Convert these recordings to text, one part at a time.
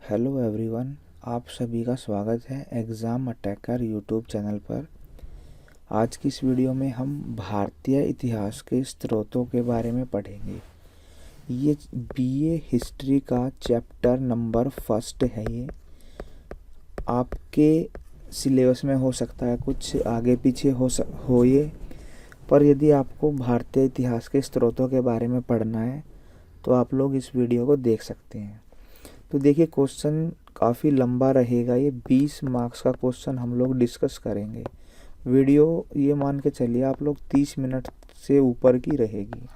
Hello everyone, आप सभी का स्वागत है एग्ज़ाम अटैकर यूट्यूब चैनल पर। आज की इस वीडियो में हम भारतीय इतिहास के स्रोतों के बारे में पढ़ेंगे। ये बीए हिस्ट्री का चैप्टर नंबर फर्स्ट है। ये आपके सिलेबस में हो सकता है कुछ आगे पीछे हो ये, पर यदि आपको भारतीय इतिहास के स्रोतों के बारे में पढ़ना है तो आप लोग इस वीडियो को देख सकते हैं। तो देखिए, क्वेश्चन काफ़ी लंबा रहेगा। ये 20 मार्क्स का क्वेश्चन हम लोग डिस्कस करेंगे। वीडियो ये मान के चलिए आप लोग 30 मिनट से ऊपर की रहेगी।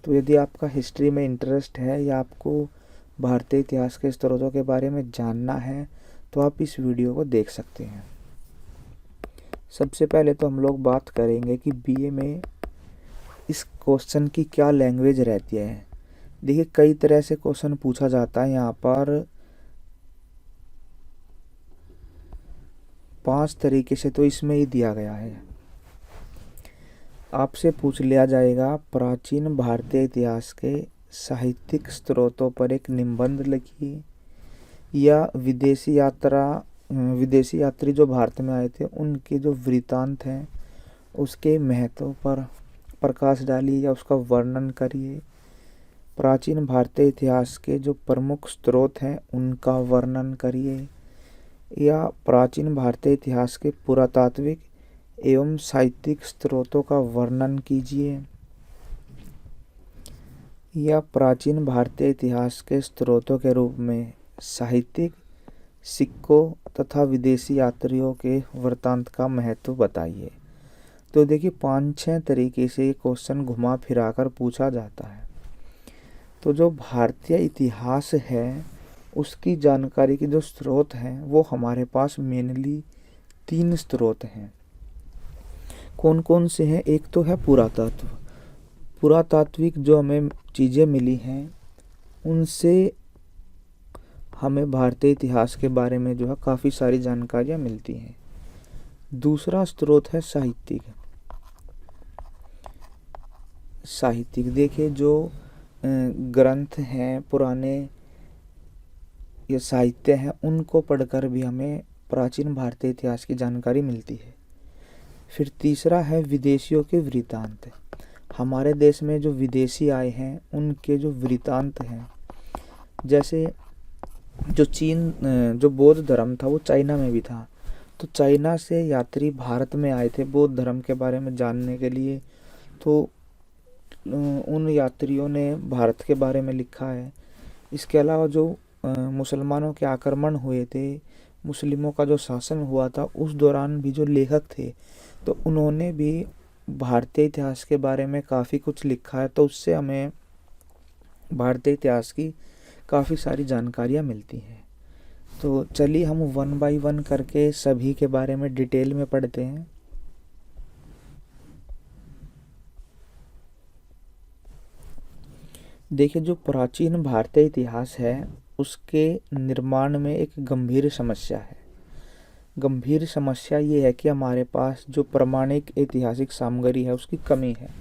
तो यदि आपका हिस्ट्री में इंटरेस्ट है या आपको भारतीय इतिहास के स्रोतों के बारे में जानना है तो आप इस वीडियो को देख सकते हैं। सबसे पहले तो हम लोग बात करेंगे कि बीए में इस क्वेश्चन की क्या लैंग्वेज रहती है। देखिए, कई तरह से क्वेश्चन पूछा जाता है। यहाँ पर 5 तरीके से तो इसमें ही दिया गया है। आपसे पूछ लिया जाएगा प्राचीन भारतीय इतिहास के साहित्यिक स्रोतों पर एक निबंध लिखिए, या विदेशी यात्री जो भारत में आए थे उनके जो वृत्तांत हैं उसके महत्व पर प्रकाश डालिए या उसका वर्णन करिए। प्राचीन भारतीय इतिहास के जो प्रमुख स्रोत हैं उनका वर्णन करिए, या प्राचीन भारतीय इतिहास के पुरातात्विक एवं साहित्यिक स्रोतों का वर्णन कीजिए, या प्राचीन भारतीय इतिहास के स्रोतों के रूप में साहित्यिक सिक्कों तथा विदेशी यात्रियों के वृत्तांत का महत्व बताइए। तो देखिए, 5-6 तरीके से ये क्वेश्चन घुमा फिरा कर पूछा जाता है। तो जो भारतीय इतिहास है उसकी जानकारी के जो स्रोत हैं वो हमारे पास मेनली 3 स्रोत हैं। कौन कौन से हैं? एक तो है पुरातात्विक जो हमें चीज़ें मिली हैं उनसे हमें भारतीय इतिहास के बारे में जो है काफ़ी सारी जानकारियाँ मिलती हैं। दूसरा स्रोत है साहित्यिक। देखिए, जो ग्रंथ हैं पुराने या साहित्य हैं उनको पढ़कर भी हमें प्राचीन भारतीय इतिहास की जानकारी मिलती है। फिर तीसरा है विदेशियों के वृत्तांत। हमारे देश में जो विदेशी आए हैं उनके जो वृत्तांत हैं, जैसे जो बौद्ध धर्म था वो चाइना में भी था। तो चाइना से यात्री भारत में आए थे बौद्ध धर्म के बारे में जानने के लिए। तो उन यात्रियों ने भारत के बारे में लिखा है। इसके अलावा जो मुसलमानों के आक्रमण हुए थे, मुस्लिमों का जो शासन हुआ था उस दौरान भी जो लेखक थे तो उन्होंने भी भारतीय इतिहास के बारे में काफ़ी कुछ लिखा है। तो उससे हमें भारतीय इतिहास की काफ़ी सारी जानकारियाँ मिलती हैं। तो चलिए हम 1 बाय 1 करके सभी के बारे में डिटेल में पढ़ते हैं। देखिए, जो प्राचीन भारतीय इतिहास है उसके निर्माण में एक गंभीर समस्या है। गंभीर समस्या ये है कि हमारे पास जो प्रमाणिक ऐतिहासिक सामग्री है उसकी कमी है।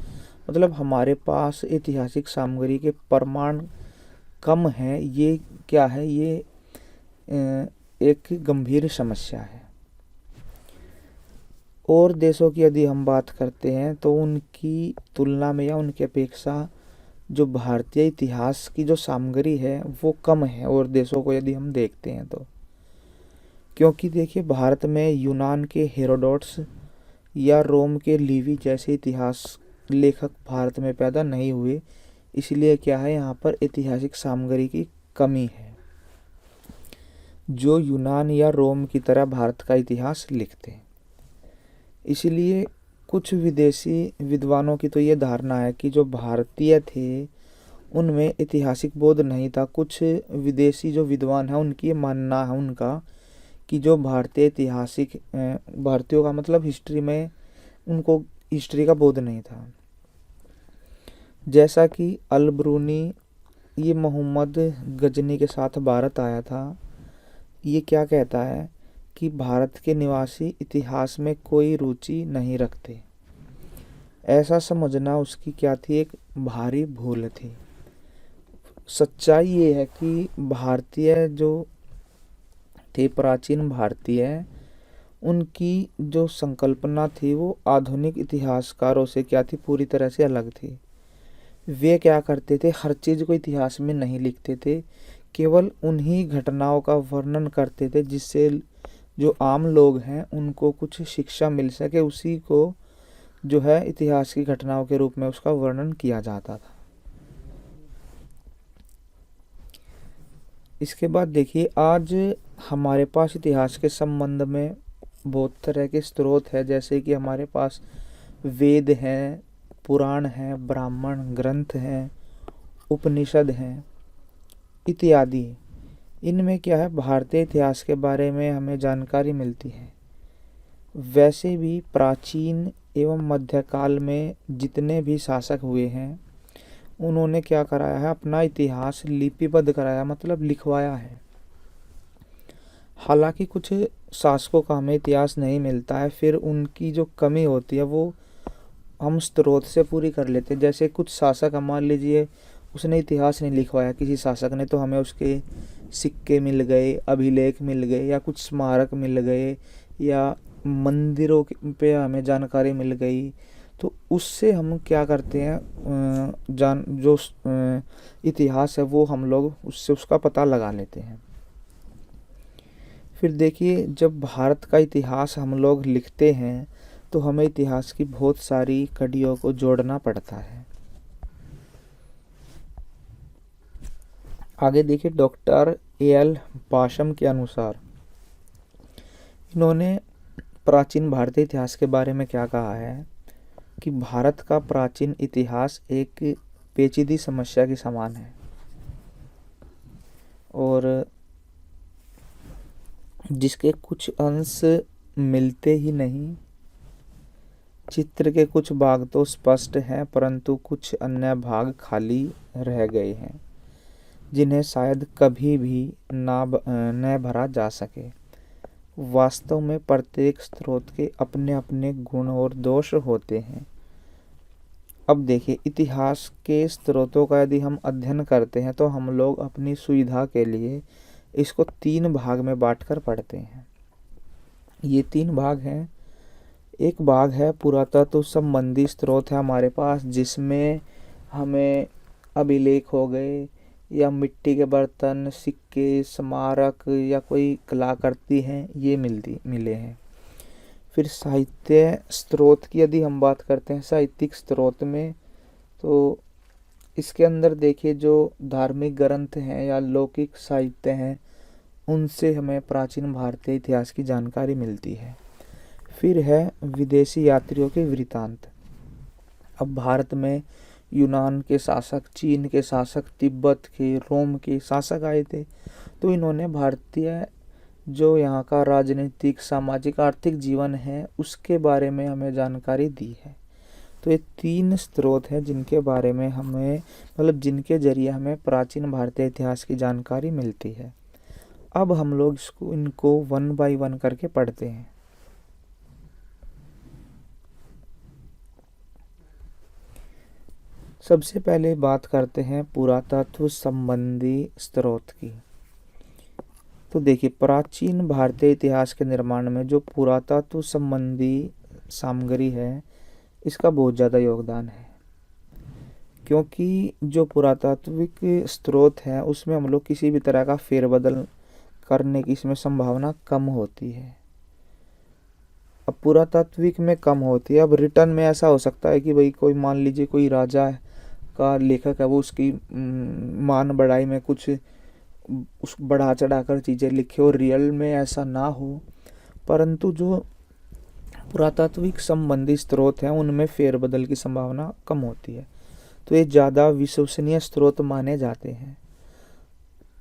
मतलब हमारे पास ऐतिहासिक सामग्री के प्रमाण कम है। ये क्या है? ये एक गंभीर समस्या है। और देशों की यदि हम बात करते हैं तो उनकी तुलना में या उनकी अपेक्षा जो भारतीय इतिहास की जो सामग्री है वो कम है और देशों को यदि हम देखते हैं तो। क्योंकि देखिए, भारत में यूनान के हेरोडोटस या रोम के लिवी जैसे इतिहास लेखक भारत में पैदा नहीं हुए, इसलिए क्या है, यहाँ पर ऐतिहासिक सामग्री की कमी है जो यूनान या रोम की तरह भारत का इतिहास लिखते हैं। इसलिए कुछ विदेशी विद्वानों की तो ये धारणा है कि जो भारतीय थे उनमें ऐतिहासिक बोध नहीं था। कुछ विदेशी जो विद्वान हैं उनकी ये मानना है उनका कि जो भारतीयों का मतलब हिस्ट्री में उनको हिस्ट्री का बोध नहीं था। जैसा कि अल ब्रूनी ये मोहम्मद गजनी के साथ भारत आया था, ये क्या कहता है कि भारत के निवासी इतिहास में कोई रुचि नहीं रखते। ऐसा समझना उसकी क्या थी? एक भारी भूल थी। सच्चाई ये है कि भारतीय जो थे, प्राचीन भारतीय, उनकी जो संकल्पना थी वो आधुनिक इतिहासकारों से क्या थी, पूरी तरह से अलग थी। वे क्या करते थे, हर चीज़ को इतिहास में नहीं लिखते थे, केवल उन्हीं घटनाओं का वर्णन करते थे जिससे जो आम लोग हैं उनको कुछ शिक्षा मिल सके। उसी को जो है इतिहास की घटनाओं के रूप में उसका वर्णन किया जाता था। इसके बाद देखिए, आज हमारे पास इतिहास के संबंध में बहुत तरह के स्रोत है, जैसे कि हमारे पास वेद हैं, पुराण हैं, ब्राह्मण ग्रंथ हैं, उपनिषद हैं इत्यादि। इनमें क्या है, भारतीय इतिहास के बारे में हमें जानकारी मिलती है। वैसे भी प्राचीन एवं मध्यकाल में जितने भी शासक हुए हैं उन्होंने क्या कराया है, अपना इतिहास लिपिबद्ध कराया, मतलब लिखवाया है। हालांकि कुछ शासकों का हमें इतिहास नहीं मिलता है, फिर उनकी जो कमी होती है वो हम स्रोत से पूरी कर लेते हैं। जैसे कुछ शासक, हम मान लीजिए उसने इतिहास नहीं लिखवाया किसी शासक ने, तो हमें उसके सिक्के मिल गए, अभिलेख मिल गए, या कुछ स्मारक मिल गए, या मंदिरों पे हमें जानकारी मिल गई, तो उससे हम क्या करते हैं, जो इतिहास है वो हम लोग उससे उसका पता लगा लेते हैं। फिर देखिए, जब भारत का इतिहास हम लोग लिखते हैं तो हमें इतिहास की बहुत सारी कड़ियों को जोड़ना पड़ता है। आगे देखिए, डॉक्टर ए.एल. बाशम के अनुसार इन्होंने प्राचीन भारतीय इतिहास के बारे में क्या कहा है कि भारत का प्राचीन इतिहास एक पेचीदी समस्या के समान है, और जिसके कुछ अंश मिलते ही नहीं। चित्र के कुछ भाग तो स्पष्ट हैं, परंतु कुछ अन्य भाग खाली रह गए हैं, जिन्हें शायद कभी भी न भरा जा सके। वास्तव में प्रत्येक स्रोत के अपने अपने गुण और दोष होते हैं। अब देखिए, इतिहास के स्रोतों का यदि हम अध्ययन करते हैं तो हम लोग अपनी सुविधा के लिए इसको 3 भाग में बांटकर पढ़ते हैं। ये 3 भाग हैं। एक भाग है पुरातत्व संबंधी स्रोत है हमारे पास, जिसमें हमें अभिलेख हो गए, या मिट्टी के बर्तन, सिक्के, स्मारक, या कोई कलाकृति हैं, ये मिले हैं। फिर साहित्य स्रोत की यदि हम बात करते हैं, साहित्यिक स्रोत में, तो इसके अंदर देखिए जो धार्मिक ग्रंथ हैं या लौकिक साहित्य हैं, उनसे हमें प्राचीन भारतीय इतिहास की जानकारी मिलती है। फिर है विदेशी यात्रियों के वृत्तांत। अब भारत में यूनान के शासक, चीन के शासक, तिब्बत के, रोम के शासक आए थे, तो इन्होंने भारतीय जो यहाँ का राजनीतिक, सामाजिक, आर्थिक जीवन है उसके बारे में हमें जानकारी दी है। तो ये 3 स्रोत हैं जिनके बारे में हमें, मतलब जिनके जरिए हमें प्राचीन भारतीय इतिहास की जानकारी मिलती है। अब हम लोग इनको 1 बाय 1 करके पढ़ते हैं। सबसे पहले बात करते हैं पुरातत्व संबंधी स्रोत की। तो देखिए, प्राचीन भारतीय इतिहास के निर्माण में जो पुरातत्व संबंधी सामग्री है, इसका बहुत ज़्यादा योगदान है, क्योंकि जो पुरातात्विक स्रोत है उसमें हम लोग किसी भी तरह का फेरबदल करने की इसमें संभावना कम होती है। अब पुरातात्विक में कम होती है। अब रिटर्न में ऐसा हो सकता है कि भाई कोई, मान लीजिए कोई राजा का लेखक है, वो उसकी मान बढ़ाई में कुछ उस बढ़ा चढ़ा कर चीज़ें लिखे, और रियल में ऐसा ना हो। परंतु जो पुरातात्विक संबंधी स्रोत हैं उनमें फेरबदल की संभावना कम होती है, तो ये ज़्यादा विश्वसनीय स्रोत माने जाते हैं।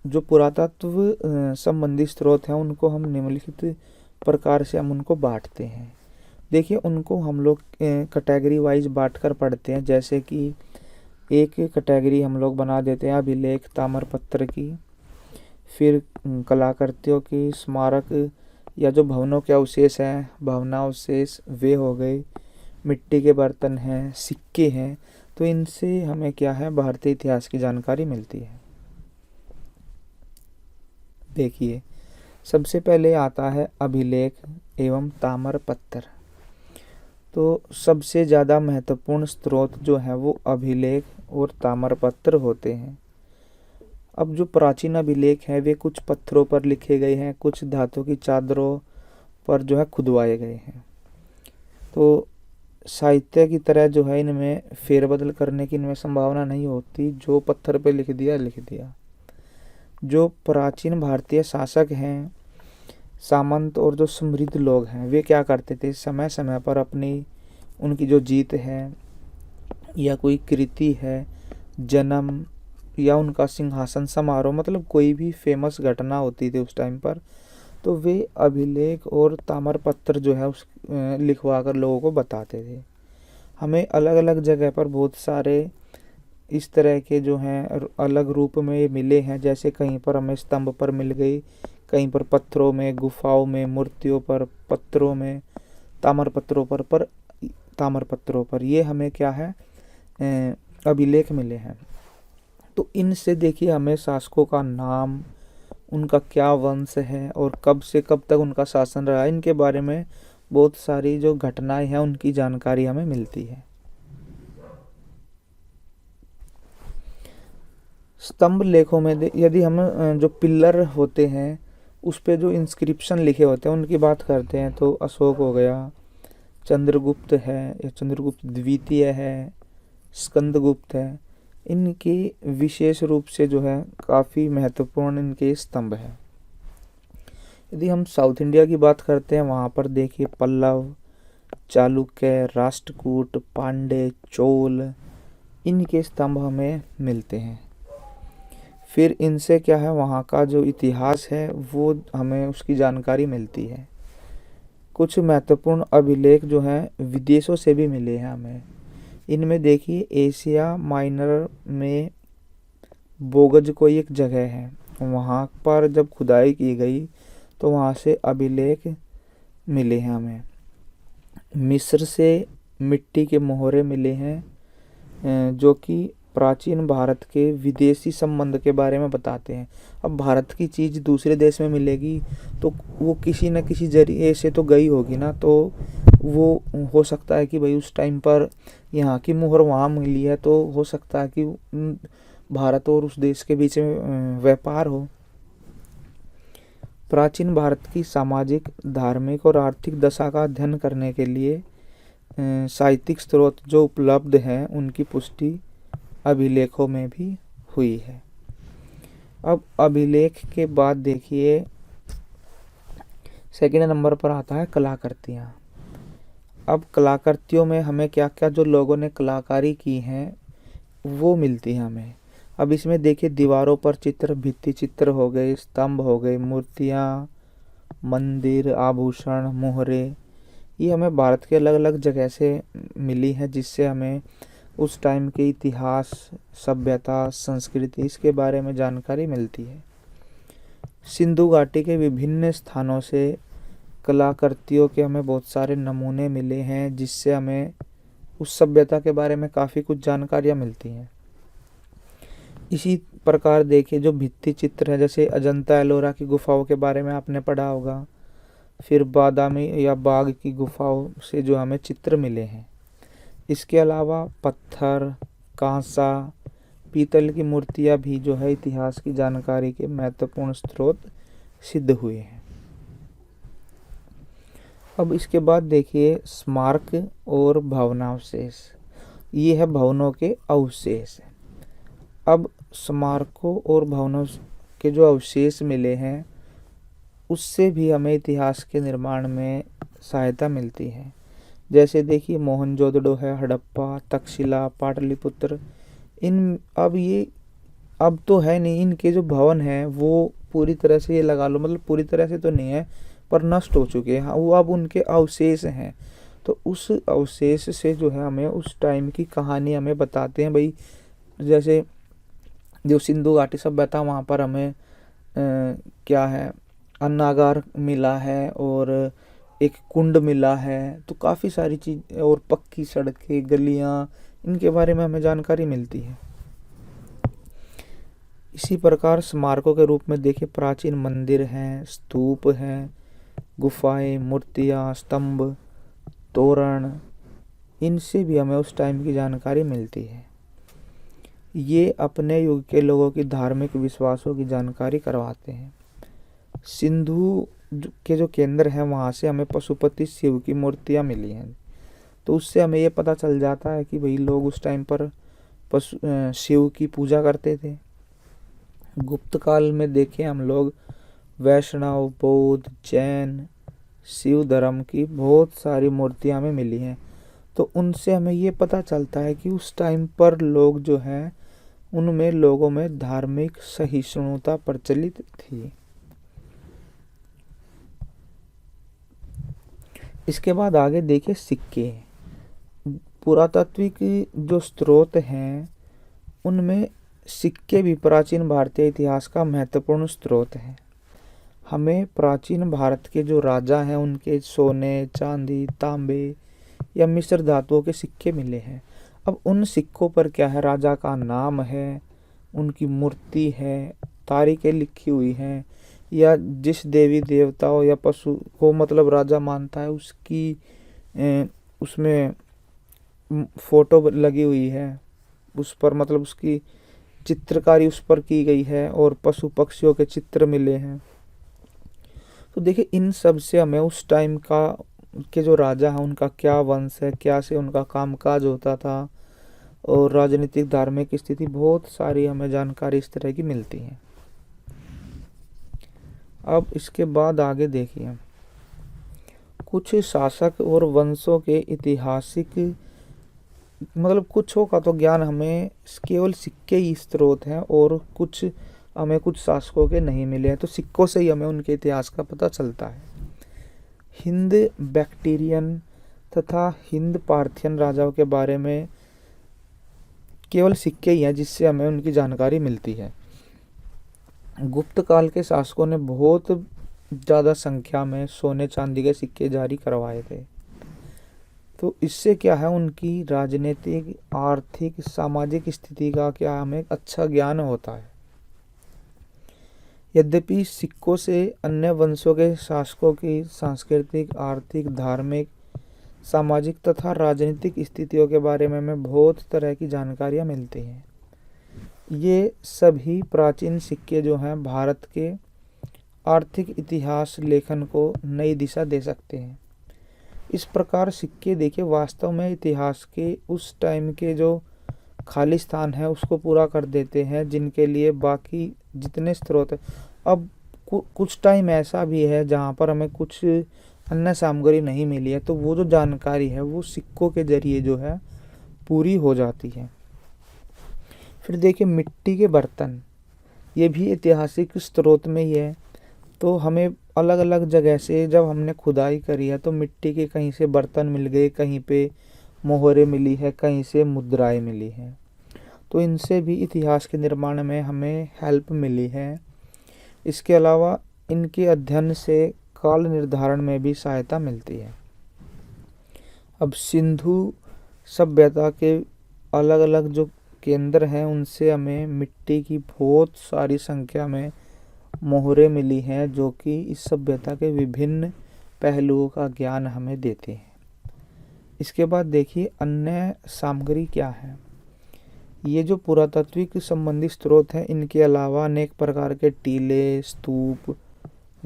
जो पुरातत्व संबंधी स्रोत हैं उनको हम निम्नलिखित प्रकार से हम उनको बांटते हैं। देखिए, उनको हम लोग कैटेगरी वाइज बांट कर पढ़ते हैं। जैसे कि एक कैटेगरी हम लोग बना देते हैं अभिलेख, ताम्रपत्र की, फिर कलाकृतियों की, स्मारक या जो भवनों के अवशेष हैं, भवनावशेष वे हो गए, मिट्टी के बर्तन हैं, सिक्के हैं, तो इनसे हमें क्या है, भारतीय इतिहास की जानकारी मिलती है। देखिए, सबसे पहले आता है अभिलेख एवं ताम्रपत्र। तो सबसे ज़्यादा महत्वपूर्ण स्रोत जो है वो अभिलेख और ताम्रपत्र होते हैं। अब जो प्राचीन अभिलेख हैं वे कुछ पत्थरों पर लिखे गए हैं, कुछ धातु की चादरों पर जो है खुदवाए गए हैं। तो साहित्य की तरह जो है इनमें फेरबदल करने की इनमें संभावना नहीं होती, जो पत्थर पे लिख दिया लिख दिया। जो प्राचीन भारतीय शासक हैं, सामंत और जो समृद्ध लोग हैं, वे क्या करते थे, समय समय पर अपनी उनकी जो जीत है या कोई कृति है, जन्म या उनका सिंहासन समारोह, मतलब कोई भी फेमस घटना होती थी उस टाइम पर, तो वे अभिलेख और ताम्रपत्र जो है उस लिखवा कर लोगों को बताते थे। हमें अलग अलग जगह पर बहुत सारे इस तरह के जो हैं अलग रूप में मिले हैं। जैसे कहीं पर हमें स्तंभ पर मिल गई, कहीं पर पत्थरों में, गुफाओं में, मूर्तियों पर, पत्थरों में, ताम्रपत्रों पर ये हमें क्या है, अभिलेख मिले हैं। तो इनसे देखिए हमें शासकों का नाम, उनका क्या वंश है और कब से कब तक उनका शासन रहा, इनके बारे में बहुत सारी जो घटनाएं हैं उनकी जानकारी हमें मिलती है। स्तंभ लेखों में यदि हम जो पिल्लर होते हैं उस पे जो इंस्क्रिप्शन लिखे होते हैं उनकी बात करते हैं, तो अशोक हो गया, चंद्रगुप्त है या चंद्रगुप्त द्वितीय है, स्कंदगुप्त है, इनकी विशेष रूप से जो है काफ़ी महत्वपूर्ण इनके स्तंभ हैं। यदि हम साउथ इंडिया की बात करते हैं, वहाँ पर देखिए पल्लव, चालुक्य, राष्ट्रकूट, पांडे, चोल, इनके स्तंभ हमें मिलते हैं। फिर इनसे क्या है, वहाँ का जो इतिहास है वो हमें उसकी जानकारी मिलती है। कुछ महत्वपूर्ण अभिलेख जो हैं विदेशों से भी मिले हैं हमें। इनमें देखिए एशिया माइनर में बोगज कोई एक जगह है, वहाँ पर जब खुदाई की गई तो वहाँ से अभिलेख मिले हैं हमें। मिस्र से मिट्टी के मोहरे मिले हैं जो कि प्राचीन भारत के विदेशी संबंध के बारे में बताते हैं। अब भारत की चीज़ दूसरे देश में मिलेगी तो वो किसी न किसी जरिए से तो गई होगी ना, तो वो हो सकता है कि भाई उस टाइम पर यहाँ की मोहर वहाँ मिली है, तो हो सकता है कि भारत और उस देश के बीच में व्यापार हो। प्राचीन भारत की सामाजिक, धार्मिक और आर्थिक दशा का अध्ययन करने के लिए साहित्यिक स्रोत जो उपलब्ध हैं उनकी पुष्टि अभिलेखों में भी हुई है। अब अभिलेख के बाद देखिए सेकंड नंबर पर आता है कलाकृतियाँ। अब कलाकृतियों में हमें क्या क्या जो लोगों ने कलाकारी की हैं वो मिलती है हमें। अब इसमें देखिए दीवारों पर चित्र, भित्ति चित्र हो गए, स्तंभ हो गए, मूर्तियाँ, मंदिर, आभूषण, मोहरे, ये हमें भारत के अलग अलग जगह से मिली हैं, जिससे हमें उस टाइम के इतिहास, सभ्यता, संस्कृति, इसके बारे में जानकारी मिलती है। सिंधु घाटी के विभिन्न स्थानों से कलाकृतियों के हमें बहुत सारे नमूने मिले हैं, जिससे हमें उस सभ्यता के बारे में काफ़ी कुछ जानकारियाँ मिलती हैं। इसी प्रकार देखिए जो भित्ति चित्र है, जैसे अजंता एलोरा की गुफाओं के बारे में आपने पढ़ा होगा, फिर बादामी या बाघ की गुफाओं से जो हमें चित्र मिले हैं। इसके अलावा पत्थर, कांसा, पीतल की मूर्तियाँ भी जो है इतिहास की जानकारी के महत्वपूर्ण स्रोत सिद्ध हुए हैं। अब इसके बाद देखिए स्मारक और भवनावशेष, ये है भवनों के अवशेष। अब स्मारकों और भवनों के जो अवशेष मिले हैं उससे भी हमें इतिहास के निर्माण में सहायता मिलती है। जैसे देखिए मोहनजोदड़ो है, हड़प्पा, तक्षशिला, पाटलिपुत्र, इन अब तो है नहीं, इनके जो भवन हैं वो पूरी तरह से ये लगा लो, मतलब पूरी तरह से तो नहीं है पर नष्ट हो चुके हैं, वो अब उनके अवशेष हैं। तो उस अवशेष से जो है हमें उस टाइम की कहानी हमें बताते हैं। भाई जैसे जो सिंधु घाटी सभ्यता, वहाँ पर हमें क्या है, अन्नागार मिला है और एक कुंड मिला है, तो काफ़ी सारी चीज़ और पक्की सड़कें, गलियाँ, इनके बारे में हमें जानकारी मिलती है। इसी प्रकार स्मारकों के रूप में देखिए प्राचीन मंदिर हैं, स्तूप हैं, गुफाएं, मूर्तियाँ, स्तंभ, तोरण, इनसे भी हमें उस टाइम की जानकारी मिलती है। ये अपने युग के लोगों की धार्मिक विश्वासों की जानकारी करवाते हैं। सिंधु के जो केंद्र हैं वहाँ से हमें पशुपति शिव की मूर्तियाँ मिली हैं, तो उससे हमें ये पता चल जाता है कि भाई लोग उस टाइम पर शिव की पूजा करते थे। गुप्त काल में देखें हम लोग वैष्णव, बौद्ध, जैन, शिव धर्म की बहुत सारी मूर्तियाँ हमें मिली हैं, तो उनसे हमें ये पता चलता है कि उस टाइम पर लोग जो हैं उनमें लोगों में धार्मिक सहिष्णुता प्रचलित थी। इसके बाद आगे देखिए सिक्के। पुरातात्विक जो स्रोत हैं उनमें सिक्के भी प्राचीन भारतीय इतिहास का महत्वपूर्ण स्रोत है। हमें प्राचीन भारत के जो राजा हैं उनके सोने, चांदी, तांबे या मिश्र धातुओं के सिक्के मिले हैं। अब उन सिक्कों पर क्या है, राजा का नाम है, उनकी मूर्ति है, तारीखें लिखी हुई हैं, या जिस देवी देवताओं या पशु को मतलब राजा मानता है उसकी उसमें फोटो लगी हुई है, उस पर मतलब उसकी चित्रकारी उस पर की गई है, और पशु पक्षियों के चित्र मिले हैं। तो देखिए इन सब से हमें उस टाइम का के जो राजा हैं उनका क्या वंश है, क्या से उनका कामकाज होता था, और राजनीतिक धार्मिक स्थिति बहुत सारी हमें जानकारी इस तरह की मिलती है। अब इसके बाद आगे देखिए कुछ शासक और वंशों के ऐतिहासिक मतलब कुछों का तो ज्ञान हमें केवल सिक्के ही स्रोत हैं, और कुछ हमें कुछ शासकों के नहीं मिले हैं, तो सिक्कों से ही हमें उनके इतिहास का पता चलता है। हिंद बैक्टीरियन तथा हिंद पार्थियन राजाओं के बारे में केवल सिक्के ही हैं जिससे हमें उनकी जानकारी मिलती है। गुप्त काल के शासकों ने बहुत ज़्यादा संख्या में सोने चांदी के सिक्के जारी करवाए थे, तो इससे क्या है उनकी राजनीतिक, आर्थिक, सामाजिक स्थिति का क्या हमें अच्छा ज्ञान होता है। यद्यपि सिक्कों से अन्य वंशों के शासकों की सांस्कृतिक, आर्थिक, धार्मिक, सामाजिक तथा राजनीतिक स्थितियों के बारे में हमें बहुत तरह की जानकारियाँ मिलती हैं। ये सभी प्राचीन सिक्के जो हैं भारत के आर्थिक इतिहास लेखन को नई दिशा दे सकते हैं। इस प्रकार सिक्के देखिए वास्तव में इतिहास के उस टाइम के जो खाली स्थान है उसको पूरा कर देते हैं, जिनके लिए बाकी जितने स्रोत। अब कुछ टाइम ऐसा भी है जहाँ पर हमें कुछ अन्य सामग्री नहीं मिली है, तो वो जो जानकारी है वो सिक्कों के जरिए जो है पूरी हो जाती है। फिर देखिए मिट्टी के बर्तन, ये भी ऐतिहासिक स्रोत में ही है, तो हमें अलग अलग जगह से जब हमने खुदाई करी है तो मिट्टी के कहीं से बर्तन मिल गए, कहीं पे मोहरें मिली है, कहीं से मुद्राएं मिली हैं, तो इनसे भी इतिहास के निर्माण में हमें हेल्प मिली है। इसके अलावा इनके अध्ययन से काल निर्धारण में भी सहायता मिलती है। अब सिंधु सभ्यता के अलग अलग जो केंद्र हैं उनसे हमें मिट्टी की बहुत सारी संख्या में मोहरें मिली हैं, जो कि इस सभ्यता के विभिन्न पहलुओं का ज्ञान हमें देते हैं। इसके बाद देखिए अन्य सामग्री क्या है। ये जो पुरातात्विक संबंधी स्रोत हैं इनके अलावा अनेक प्रकार के टीले, स्तूप,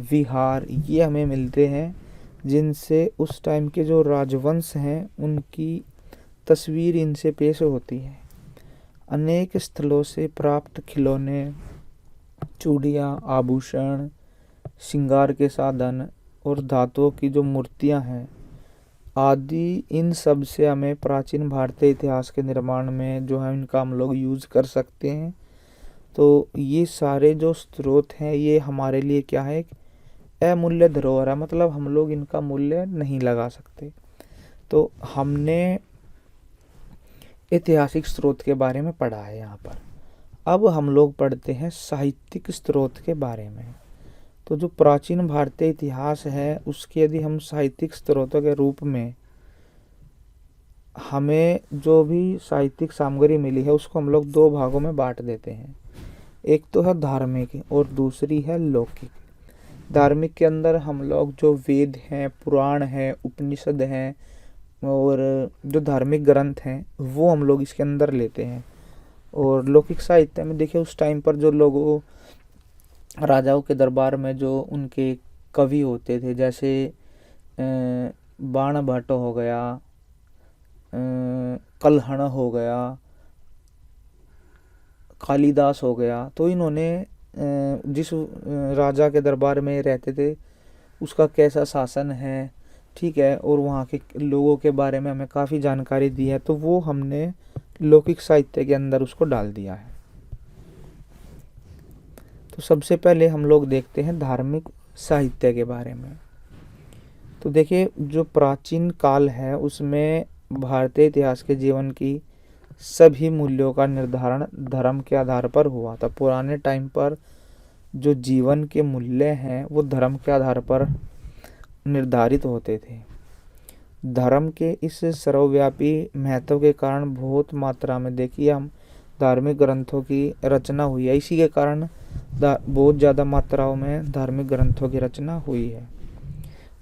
विहार ये हमें मिलते हैं, जिनसे उस टाइम के जो राजवंश हैं उनकी तस्वीर इनसे पेश होती है। अनेक स्थलों से प्राप्त खिलौने, चूड़ियाँ, आभूषण, श्रृंगार के साधन और धातुओं की जो मूर्तियाँ हैं आदि, इन सब से हमें प्राचीन भारतीय इतिहास के निर्माण में जो है इनका हम लोग यूज़ कर सकते हैं। तो ये सारे जो स्रोत हैं ये हमारे लिए क्या है, एक अमूल्य धरोहर है, मतलब हम लोग इनका मूल्य नहीं लगा सकते। तो हमने ऐतिहासिक स्रोत के बारे में पढ़ा है यहाँ पर। अब हम लोग पढ़ते हैं साहित्यिक स्रोत के बारे में। तो जो प्राचीन भारतीय इतिहास है उसके यदि हम साहित्यिक स्रोतों के रूप में हमें जो भी साहित्यिक सामग्री मिली है उसको हम लोग दो भागों में बांट देते हैं। एक तो है धार्मिक और दूसरी है लौकिक। धार्मिक के अंदर हम लोग जो वेद हैं, पुराण हैं, उपनिषद हैं और जो धार्मिक ग्रंथ हैं वो हम लोग इसके अंदर लेते हैं। और लौकिक साहित्य में देखिए उस टाइम पर जो लोगों राजाओं के दरबार में जो उनके कवि होते थे, जैसे बाण भट्ट हो गया, कल्हण हो गया, कालिदास हो गया, तो इन्होंने जिस राजा के दरबार में रहते थे उसका कैसा शासन है, ठीक है, और वहाँ के लोगों के बारे में हमें काफ़ी जानकारी दी है, तो वो हमने लौकिक साहित्य के अंदर उसको डाल दिया है। तो सबसे पहले हम लोग देखते हैं धार्मिक साहित्य के बारे में। तो देखिए जो प्राचीन काल है उसमें भारतीय इतिहास के जीवन की सभी मूल्यों का निर्धारण धर्म के आधार पर हुआ था। पुराने टाइम पर जो जीवन के मूल्य हैं वो धर्म के आधार पर निर्धारित होते थे। धर्म के इस सर्वव्यापी महत्व के कारण बहुत मात्रा में देखिए हम धार्मिक ग्रंथों की रचना हुई है। इसी के कारण बहुत ज़्यादा मात्राओं में धार्मिक ग्रंथों की रचना हुई है।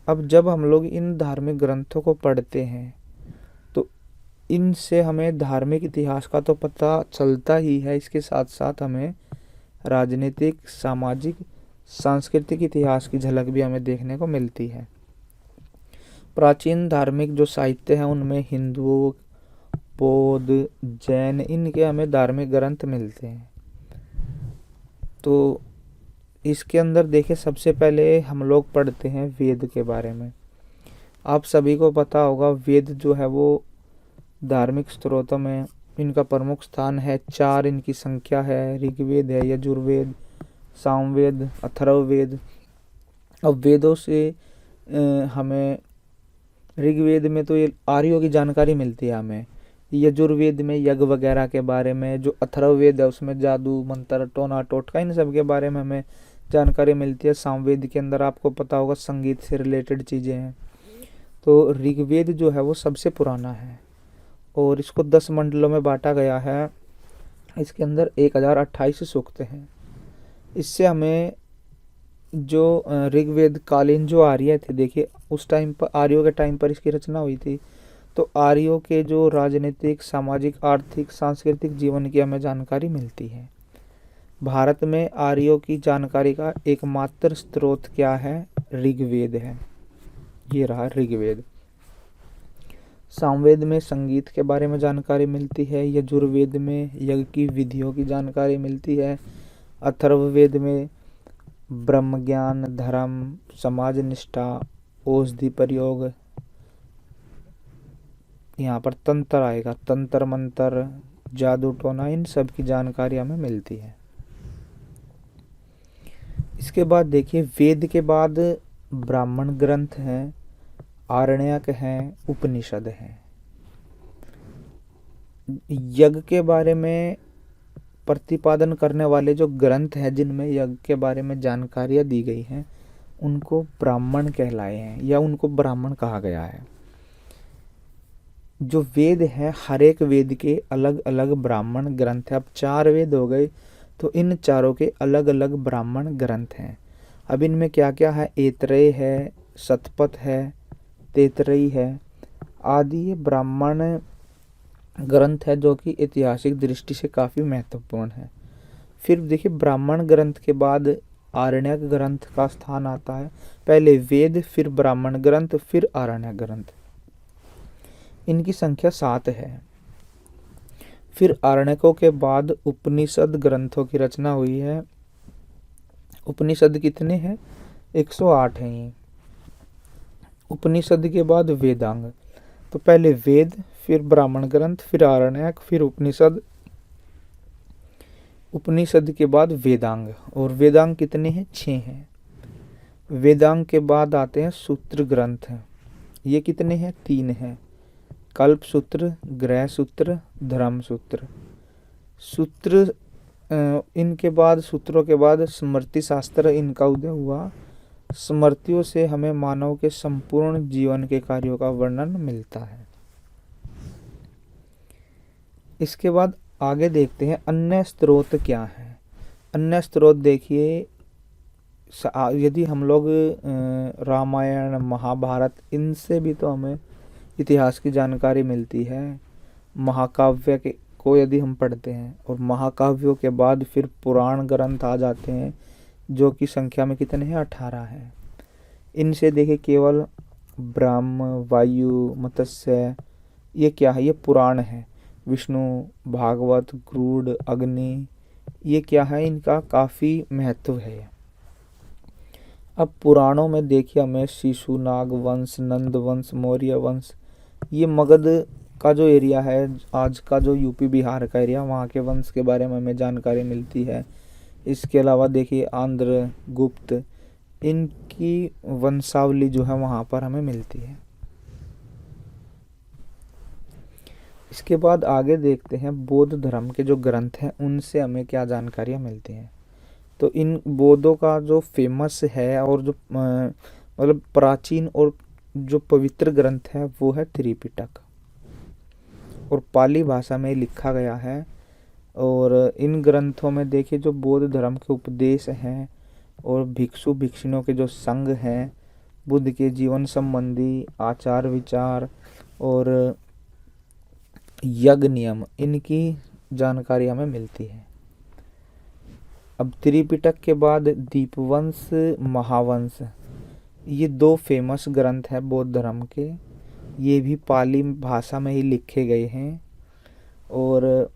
अब जब हम लोग इन धार्मिक ग्रंथों को पढ़ते हैं तो इनसे हमें धार्मिक इतिहास का तो पता चलता ही है, इसके साथ साथ हमें राजनीतिक, सामाजिक, सांस्कृतिक इतिहास की झलक भी हमें देखने को मिलती है। प्राचीन धार्मिक जो साहित्य है उनमें हिंदू, बौद्ध, जैन, इनके हमें धार्मिक ग्रंथ मिलते हैं। तो इसके अंदर देखिए सबसे पहले हम लोग पढ़ते हैं वेद के बारे में। आप सभी को पता होगा वेद जो है वो धार्मिक स्रोतों में इनका प्रमुख स्थान है। 4 इनकी संख्या है, ऋग्वेद है, यजुर्वेद, सामवेद, अथर्ववेद। अब वेदों से हमें ऋग्वेद में तो ये आर्यों की जानकारी मिलती है हमें, यजुर्वेद में यज्ञ वगैरह के बारे में, जो अथर्ववेद है उसमें जादू, मंत्र, टोना टोटका, इन सब के बारे में हमें जानकारी मिलती है। सामवेद के अंदर आपको पता होगा संगीत से रिलेटेड चीज़ें हैं। तो ऋग्वेद जो है वो सबसे पुराना है और इसको 10 मंडलों में बांटा गया है। इसके अंदर 1028 सूक्त हैं। इससे हमें जो ऋग्वेद कालीन जो आर्य थे, देखिए उस टाइम पर आर्यों के टाइम पर इसकी रचना हुई थी, तो आर्यों के जो राजनीतिक, सामाजिक, आर्थिक, सांस्कृतिक जीवन की हमें जानकारी मिलती है। भारत में आर्यों की जानकारी का एकमात्र स्रोत क्या है? ऋग्वेद है। ये रहा ऋग्वेद। सामवेद में संगीत के बारे में जानकारी मिलती है, यजुर्वेद में यज्ञ की विधियों की जानकारी मिलती है, अथर्ववेद में ब्रह्म ज्ञान, धर्म, समाज निष्ठा, औषधि प्रयोग, यहाँ पर तंत्र आएगा, तंत्र मंत्र, जादू टोना, इन सब की जानकारी हमें मिलती है। इसके बाद देखिए वेद के बाद ब्राह्मण ग्रंथ हैं, आरण्यक हैं, उपनिषद हैं। यज्ञ के बारे में प्रतिपादन करने वाले जो ग्रंथ हैं जिनमें यज्ञ के बारे में जानकारियाँ दी गई हैं उनको ब्राह्मण कहलाए हैं या उनको ब्राह्मण कहा गया है। जो वेद है हर एक वेद के अलग अलग ब्राह्मण ग्रंथ है। अब 4 वेद हो गए तो इन चारों के अलग अलग ब्राह्मण ग्रंथ हैं। अब इनमें क्या क्या है? ऐतरेय है, शतपथ है, तैतरेयी है आदि। ये ब्राह्मण ग्रंथ है जो कि ऐतिहासिक दृष्टि से काफ़ी महत्वपूर्ण है। फिर देखिए ब्राह्मण ग्रंथ के बाद आरण्यक ग्रंथ का स्थान आता है। पहले वेद, फिर ब्राह्मण ग्रंथ, फिर आरण्यक ग्रंथ। इनकी संख्या 7 है। फिर आरण्यकों के बाद उपनिषद ग्रंथों की रचना हुई है। उपनिषद कितने हैं? 108 हैं ये। उपनिषद के बाद वेदांग। तो पहले वेद, फिर ब्राह्मण ग्रंथ, फिर आरण्यक, फिर उपनिषद। उपनिषद के बाद वेदांग। और वेदांग कितने हैं? 6 हैं। वेदांग के बाद आते हैं सूत्र ग्रंथ। ये कितने हैं? 3 हैं। कल्प सूत्र, ग्रह सूत्र, धर्म सूत्र। सूत्र इनके बाद, सूत्रों के बाद स्मृति शास्त्र इनका उदय हुआ। स्मृतियों से हमें मानव के संपूर्ण जीवन के कार्यों का वर्णन मिलता है। इसके बाद आगे देखते हैं अन्य स्रोत क्या हैं। अन्य स्रोत देखिए, यदि हम लोग रामायण, महाभारत, इनसे भी तो हमें इतिहास की जानकारी मिलती है। महाकाव्य के को यदि हम पढ़ते हैं और महाकाव्यों के बाद फिर पुराण ग्रंथ आ जाते हैं, जो कि संख्या में कितने हैं, 18 हैं। इनसे देखिए केवल ब्रह्म, वायु, मत्स्य, ये क्या है, ये पुराण है। विष्णु, भागवत, गरुड़, अग्नि, ये क्या है, इनका काफ़ी महत्व है। अब पुराणों में देखिए हमें शिशुनाग वंश, नंद वंश, मौर्य वंश, ये मगध का जो एरिया है, आज का जो यूपी बिहार का एरिया, वहाँ के वंश के बारे में हमें जानकारी मिलती है। इसके अलावा देखिए आंध्र, गुप्त, इनकी वंशावली जो है वहाँ पर हमें मिलती है। इसके बाद आगे देखते हैं बौद्ध धर्म के जो ग्रंथ हैं उनसे हमें क्या जानकारियाँ मिलती हैं। तो इन बौद्धों का जो फेमस है और जो मतलब प्राचीन और जो पवित्र ग्रंथ है वो है त्रिपिटक, और पाली भाषा में लिखा गया है। और इन ग्रंथों में देखिए जो बौद्ध धर्म के उपदेश हैं और भिक्षु भिक्षुणियों के जो संघ हैं, बुद्ध के जीवन संबंधी आचार विचार और यज्ञ नियम, इनकी जानकारी हमें मिलती है। अब त्रिपिटक के बाद दीपवंश, महावंश, ये दो फेमस ग्रंथ हैं बौद्ध धर्म के। ये भी पाली भाषा में ही लिखे गए हैं। और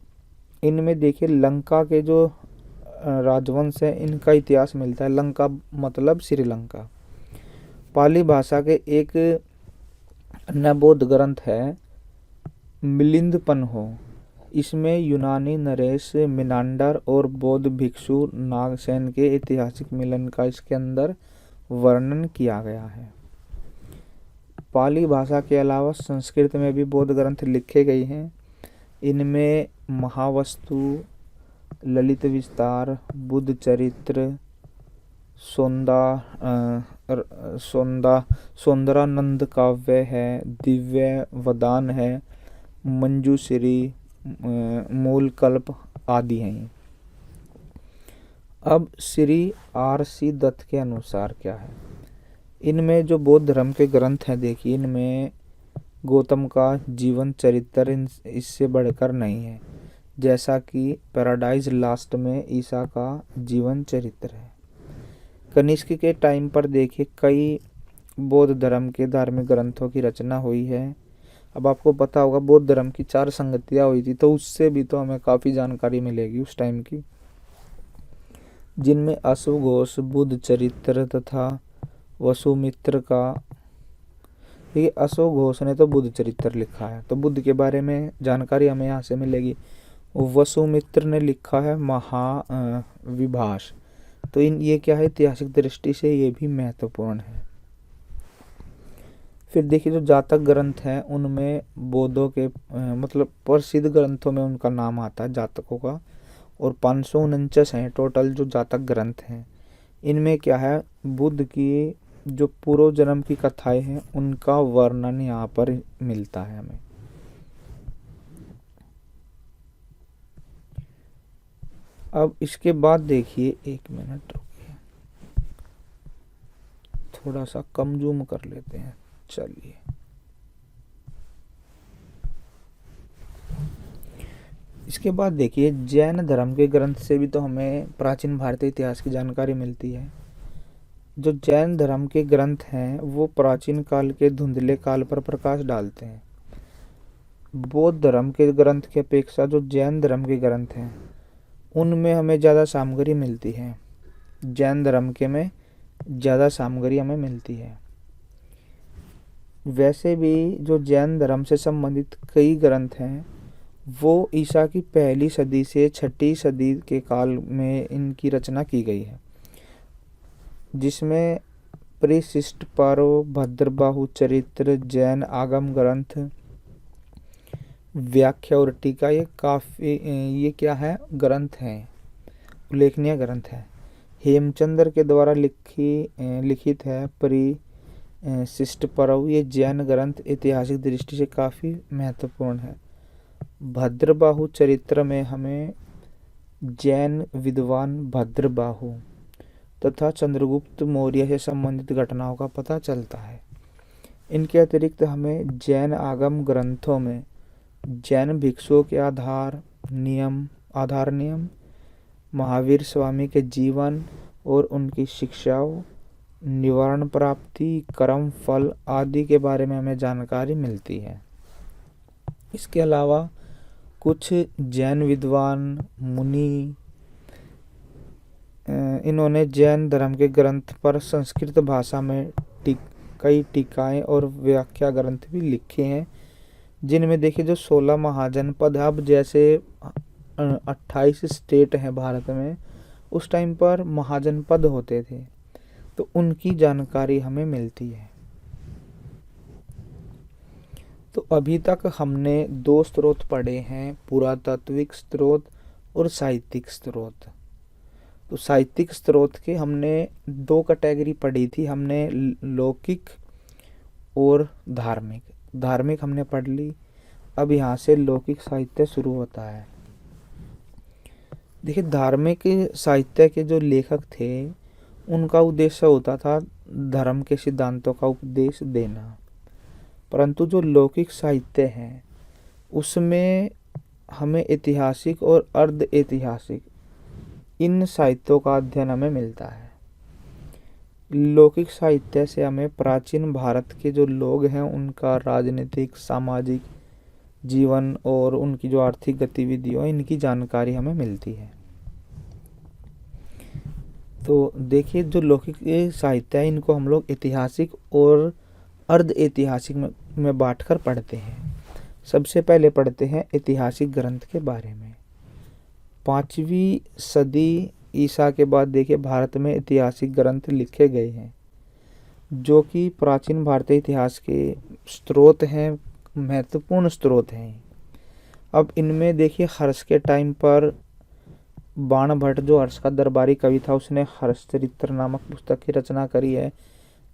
इनमें देखिए लंका के जो राजवंश है, इनका इतिहास मिलता है। लंका मतलब श्रीलंका। पाली भाषा के एक अन्य बौद्ध ग्रंथ है मिलिंदपन्हो। इसमें यूनानी नरेश मिनांडर और बौद्ध भिक्षु नागसेन के ऐतिहासिक मिलन का इसके अंदर वर्णन किया गया है। पाली भाषा के अलावा संस्कृत में भी बौद्ध ग्रंथ लिखे गए हैं। इनमें महावस्तु, ललित विस्तार, बुद्ध चरित्र, सौंदरानंद काव्य है, दिव्य वदान है, मंजूश्री, मूल कल्प आदि हैं। अब श्री R.C. दत्त के अनुसार क्या है, इनमें जो बौद्ध धर्म के ग्रंथ हैं देखिए, इनमें गौतम का जीवन चरित्र इससे बढ़कर नहीं है, जैसा कि पैराडाइज लास्ट में ईसा का जीवन चरित्र है। कनिष्क के टाइम पर देखिए कई बौद्ध धर्म के धार्मिक ग्रंथों की रचना हुई है। अब आपको पता होगा बौद्ध धर्म की 4 संगतियाँ हुई थी, तो उससे भी तो हमें काफ़ी जानकारी मिलेगी उस टाइम की, जिनमें अश्वघोष, बुद्ध चरित्र तथा वसुमित्र का। ये अश्वघोष ने तो बुद्ध चरित्र लिखा है, तो बुद्ध के बारे में जानकारी हमें यहाँ से मिलेगी। वसुमित्र ने लिखा है महाविभाष। तो ये क्या है, ऐतिहासिक दृष्टि से ये भी महत्वपूर्ण है। फिर देखिए जो जातक ग्रंथ हैं उनमें बौद्धों के मतलब प्रसिद्ध ग्रंथों में उनका नाम आता है जातकों का, और 549 हैं टोटल जो जातक ग्रंथ हैं। इनमें क्या है, बुद्ध की जो पूर्व जन्म की कथाएं हैं उनका वर्णन यहाँ पर मिलता है हमें। अब इसके बाद देखिए, 1 मिनट रुकिए, थोड़ा सा कम जूम कर लेते हैं। चलिए, इसके बाद देखिए जैन धर्म के ग्रंथ से भी तो हमें प्राचीन भारतीय इतिहास की जानकारी मिलती है। जो जैन धर्म के ग्रंथ हैं वो प्राचीन काल के धुंधले काल पर प्रकाश डालते हैं। बौद्ध धर्म के ग्रंथ की अपेक्षा जो जैन धर्म के ग्रंथ हैं उनमें हमें ज़्यादा सामग्री मिलती है। जैन धर्म के में ज़्यादा सामग्री हमें मिलती है। वैसे भी जो जैन धर्म से संबंधित कई ग्रंथ हैं वो ईसा की 1ली सदी से 6ठी सदी के काल में इनकी रचना की गई है, जिसमें परिशिष्ट पर्व, भद्रबाहु चरित्र, जैन आगम ग्रंथ, व्याख्या और टीका, ये क्या है, ग्रंथ हैं, उल्लेखनीय ग्रंथ है। हेमचंद्र के द्वारा लिखित है परिशिष्ट पर्व। ये जैन ग्रंथ ऐतिहासिक दृष्टि से काफ़ी महत्वपूर्ण है। भद्रबाहु चरित्र में हमें जैन विद्वान भद्रबाहु तथा चंद्रगुप्त मौर्य से संबंधित घटनाओं का पता चलता है। इनके अतिरिक्त हमें जैन आगम ग्रंथों में जैन भिक्षुओं के आधार नियम, महावीर स्वामी के जीवन और उनकी शिक्षाओं, निवारण प्राप्ति, कर्म फल आदि के बारे में हमें जानकारी मिलती है। इसके अलावा कुछ जैन विद्वान मुनि इन्होंने जैन धर्म के ग्रंथ पर संस्कृत भाषा में कई टीकाएं और व्याख्या ग्रंथ भी लिखे हैं, जिनमें देखिए जो 16 महाजनपद, अब जैसे 28 स्टेट हैं भारत में, उस टाइम पर महाजनपद होते थे, तो उनकी जानकारी हमें मिलती है। तो अभी तक हमने 2 स्रोत पढ़े हैं, पुरातात्विक स्रोत और साहित्यिक स्रोत। तो साहित्यिक स्रोत के हमने 2 कैटेगरी पढ़ी थी, हमने लौकिक और धार्मिक। धार्मिक हमने पढ़ ली, अब यहाँ से लौकिक साहित्य शुरू होता है। देखिए धार्मिक साहित्य के जो लेखक थे उनका उद्देश्य होता था धर्म के सिद्धांतों का उपदेश देना, परंतु जो लौकिक साहित्य है उसमें हमें ऐतिहासिक और अर्ध ऐतिहासिक इन साहित्यों का अध्ययन हमें मिलता है। लौकिक साहित्य से हमें प्राचीन भारत के जो लोग हैं उनका राजनीतिक, सामाजिक जीवन और उनकी जो आर्थिक गतिविधियों इनकी जानकारी हमें मिलती है। तो देखिए जो लौकिक साहित्य है इनको हम लोग ऐतिहासिक और अर्ध ऐतिहासिक में बांटकर पढ़ते हैं। सबसे पहले पढ़ते हैं ऐतिहासिक ग्रंथ के बारे में। 5वीं सदी ईसा के बाद देखिए भारत में ऐतिहासिक ग्रंथ लिखे गए हैं, जो कि प्राचीन भारतीय इतिहास के स्रोत हैं, महत्वपूर्ण स्रोत हैं। अब इनमें देखिए हर्ष के टाइम पर बाणभट्ट, जो हर्ष का दरबारी कवि था, उसने हर्षचरित्र नामक पुस्तक की रचना करी है,